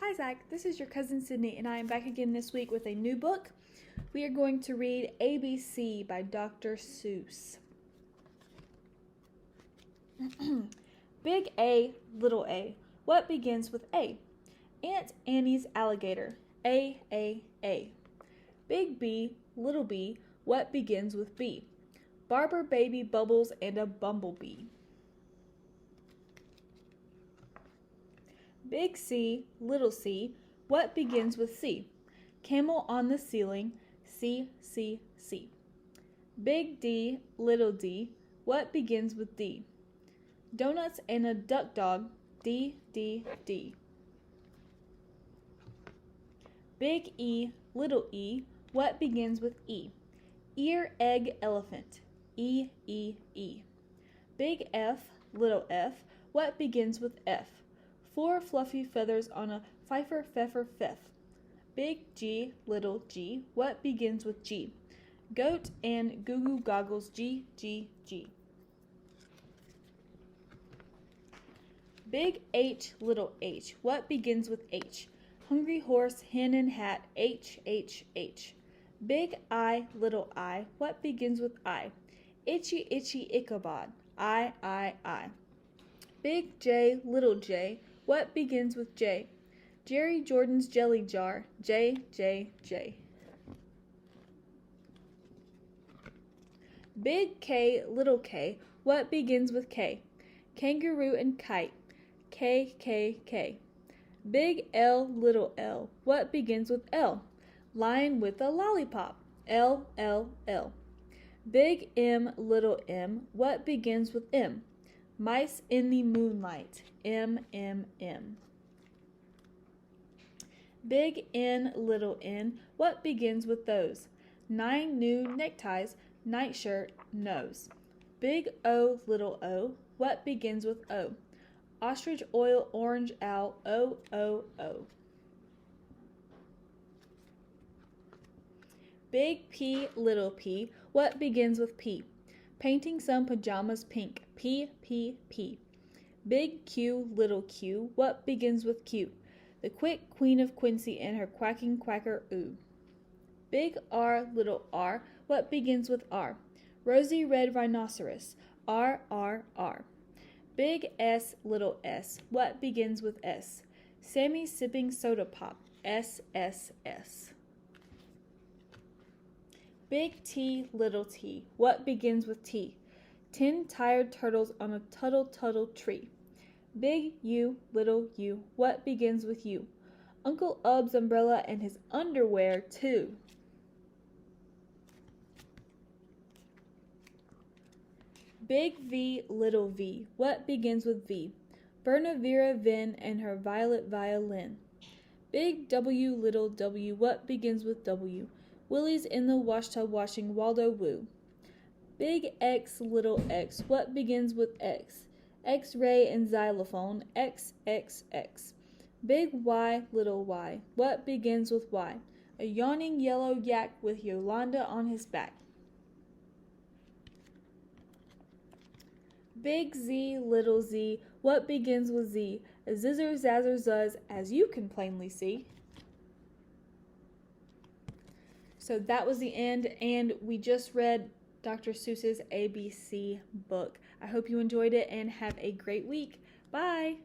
Hi Zach, this is your cousin Sydney and I am back again this week with a new book. We are going to read ABC by Dr. Seuss. Big A, little a, what begins with A? Aunt Annie's alligator, A. Big B, little b, what begins with B? Barber baby bubbles and a bumblebee. Big C, little c, what begins with C? Camel on the ceiling, C. Big D, little d, what begins with D? Donuts and a duck dog, D. Big E, little e, what begins with E? Ear, egg, elephant, E. Big F, little f, what begins with F? 4 fluffy feathers on a fifer, pfeffer, pfeff. Big G, little g, what begins with G? Goat and goo goo goggles, G. Big H, little h, what begins with H? Hungry horse, hen and hat, H. Big I, little I, what begins with I? Itchy, Ichabod, I. Big J, little j, what begins with J? Jerry Jordan's jelly jar, J. Big K, little k, what begins with K? Kangaroo and kite, K. Big L, little l, what begins with L? Lion with a lollipop, L. Big M, little m, what begins with M? Mice in the moonlight, M. Big N, little n, what begins with those? 9 new neckties, nightshirt, nose. Big O, little o, what begins with O? Ostrich oil, orange owl, O. Big P, little p, what begins with P? Painting some pajamas pink, P. Big Q, little q, what begins with Q? The quick queen of Quincy and her quacking quacker oo. Big R, little r, what begins with R? Rosy red rhinoceros, R. Big S, little s, what begins with S? Sammy sipping soda pop, S. Big T, little t, what begins with T? 10 tired turtles on a tuttle tree. Big U, little u, what begins with U? Uncle Ub's umbrella and his underwear, too. Big V, little v, what begins with V? Bernavera Vin and her violet violin. Big W, little w, what begins with W? Willie's in the washtub washing Waldo Woo. Big X, little x, what begins with X? X-ray and xylophone, X. Big Y, little y, what begins with Y? A yawning yellow yak with Yolanda on his back. Big Z, little z, what begins with Z? A zizzer, zazzer, zuzz, as you can plainly see. So that was the end, and we just read Dr. Seuss's ABC book. I hope you enjoyed it and have a great week. Bye!